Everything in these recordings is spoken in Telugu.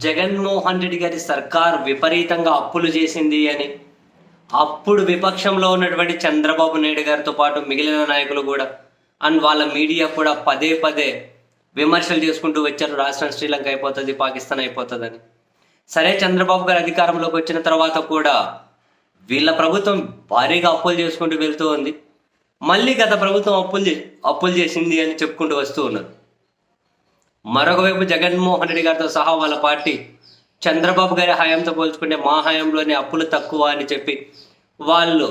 జగన్మోహన్ రెడ్డి గారి సర్కార్ విపరీతంగా అప్పులు చేసింది అని అప్పుడు విపక్షంలో ఉన్నటువంటి చంద్రబాబు నాయుడు గారితో పాటు మిగిలిన నాయకులు కూడా అండ్ వాళ్ళ మీడియా కూడా పదే పదే విమర్శలు చేసుకుంటూ వచ్చారు. రాష్ట్రం శ్రీలంక అయిపోతుంది, పాకిస్తాన్ అయిపోతుందని. సరే, చంద్రబాబు గారు అధికారంలోకి వచ్చిన తర్వాత కూడా వీళ్ళ ప్రభుత్వం భారీగా అప్పులు చేసుకుంటూ వెళ్తూ ఉంది. మళ్ళీ గత ప్రభుత్వం అప్పులు చేసింది అని చెప్పుకుంటూ వస్తూ ఉన్నారు. మరొక వైపు జగన్మోహన్ రెడ్డి గారితో సహా వాళ్ళ పార్టీ చంద్రబాబు గారి హయాంతో పోల్చుకుంటే మా హయాంలోనే అప్పులు తక్కువ అని చెప్పి వాళ్ళు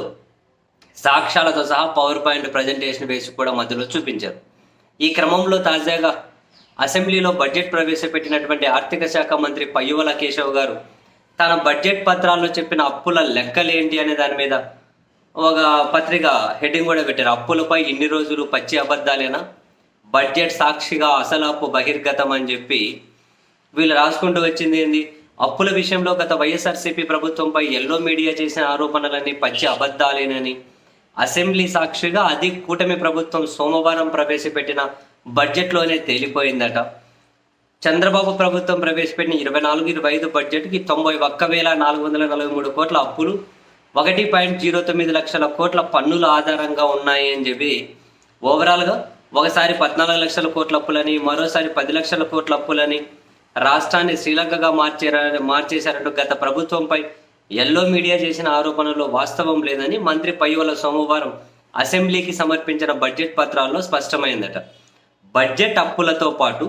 సాక్ష్యాలతో సహా పవర్ పాయింట్ ప్రజెంటేషన్ వేసి కూడా మధ్యలో చూపించారు. ఈ క్రమంలో తాజాగా అసెంబ్లీలో బడ్జెట్ ప్రవేశపెట్టినటువంటి ఆర్థిక శాఖ మంత్రి పయ్యువల కేశవ్ గారు తన బడ్జెట్ పత్రాల్లో చెప్పిన అప్పుల లెక్కలేంటి అనే దాని మీద ఒక పత్రిక హెడ్డింగ్ కూడా పెట్టారు. అప్పులపై ఇన్ని రోజులు పచ్చి అబద్ధాలేనా, బడ్జెట్ సాక్షిగా అసలు అప్పు బహిర్గతం అని చెప్పి వీళ్ళు రాసుకుంటూ వచ్చింది ఏంది? అప్పుల విషయంలో గత వైఎస్ఆర్సీపీ ప్రభుత్వంపై ఎల్లో మీడియా చేసిన ఆరోపణలన్నీ పచ్చి అబద్ధాలేనని అసెంబ్లీ సాక్షిగా అది కూటమి ప్రభుత్వం సోమవారం ప్రవేశపెట్టిన బడ్జెట్లోనే తేలిపోయిందట. చంద్రబాబు ప్రభుత్వం ప్రవేశపెట్టిన 24-25 బడ్జెట్కి 91,443 కోట్ల అప్పులు, 1.09 లక్షల కోట్ల పన్నుల ఆధారంగా ఉన్నాయి అని చెప్పి ఓవరాల్గా ఒకసారి 14 లక్షల కోట్ల అప్పులని, మరోసారి 10 లక్షల కోట్ల అప్పులని రాష్ట్రాన్ని శ్రీలంకగా మార్చేశారంటూ గత ప్రభుత్వంపై ఎల్లో మీడియా చేసిన ఆరోపణలో వాస్తవం లేదని మంత్రి పయ్యువల సోమవారం అసెంబ్లీకి సమర్పించిన బడ్జెట్ పత్రాల్లో స్పష్టమైందట. బడ్జెట్ అప్పులతో పాటు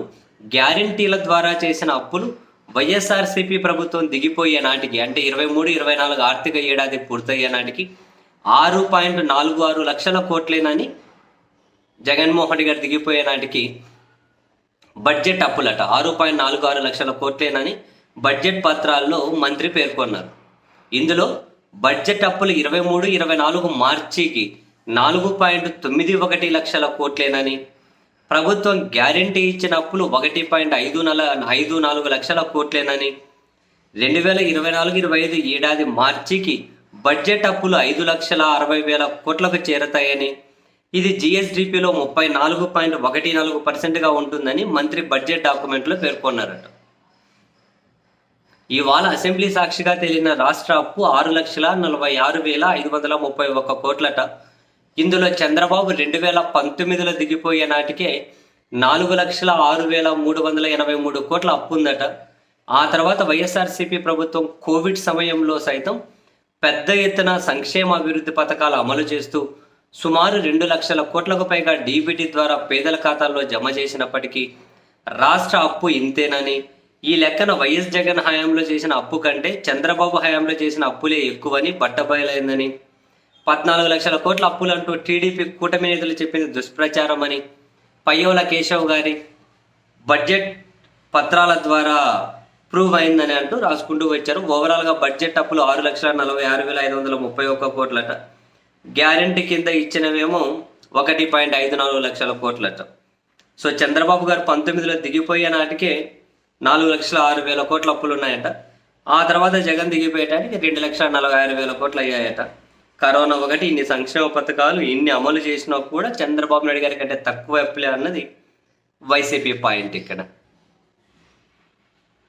గ్యారంటీల ద్వారా చేసిన అప్పులు వైఎస్ఆర్సీపీ ప్రభుత్వం దిగిపోయే నాటికి, అంటే 23-24 ఆర్థిక ఏడాది పూర్తయ్యే నాటికి 6.46 లక్షల కోట్లేనని, జగన్మోహన్ రెడ్డి గారు దిగిపోయే నాటికి బడ్జెట్ అప్పులట 6.46 లక్షల కోట్లేనని బడ్జెట్ పత్రాల్లో మంత్రి పేర్కొన్నారు. ఇందులో బడ్జెట్ అప్పులు 23-24 మార్చికి 4.91 లక్షల కోట్లేనని, ప్రభుత్వం గ్యారంటీ ఇచ్చిన అప్పులు 1.54 లక్షల కోట్లేనని, 2024-25 ఏడాది మార్చికి బడ్జెట్ అప్పులు 5,60,000 కోట్లకు చేరతాయని, ఇది జిఎస్డిపిలో 34.14%గా ఉంటుందని మంత్రి బడ్జెట్ డాక్యుమెంట్లో పేర్కొన్నారట. ఇవాళ అసెంబ్లీ సాక్షిగా తేలిన రాష్ట్ర అప్పు 6,46,531 కోట్లట. ఇందులో చంద్రబాబు 2019లో దిగిపోయే నాటికే 4,06,383 కోట్ల అప్పు ఉందట. ఆ తర్వాత వైఎస్ఆర్సీపీ ప్రభుత్వం కోవిడ్ సమయంలో సైతం పెద్ద ఎత్తున సంక్షేమ అభివృద్ధి పథకాలు అమలు చేస్తూ సుమారు 2 లక్షల కోట్లకు పైగా డీబీటీ ద్వారా పేదల ఖాతాల్లో జమ చేసినప్పటికీ రాష్ట్ర అప్పు ఇంతేనని, ఈ లెక్కన వైఎస్ జగన్ హయాంలో చేసిన అప్పు కంటే చంద్రబాబు హయాంలో చేసిన అప్పులే ఎక్కువని బట్టబయలైందని, 14 లక్షల కోట్ల అప్పులంటూ టీడీపీ కూటమి నేతలు చెప్పింది దుష్ప్రచారం అని పయ్యువల కేశవ్ గారి బడ్జెట్ పత్రాల ద్వారా ప్రూవ్ అయిందని అంటూ రాసుకుంటూ వచ్చారు. ఓవరాల్గా బడ్జెట్ అప్పులు 6,46,531 కోట్లట. గ్యారంటీ కింద ఇచ్చినవేమో 1.54 లక్షల కోట్లట. సో చంద్రబాబు గారు 19లో దిగిపోయే నాటికే 4,06,000 కోట్ల అప్పులు ఉన్నాయట. ఆ తర్వాత జగన్ దిగిపోయేటానికి 2,46,000 కోట్లు అయ్యాయట. కరోనా ఒకటి, ఇన్ని సంక్షేమ పథకాలు ఇన్ని అమలు చేసినా కూడా చంద్రబాబు నాయుడు గారి కంటే తక్కువ అప్పులే అన్నది వైసీపీ పాయింట్ ఇక్కడ.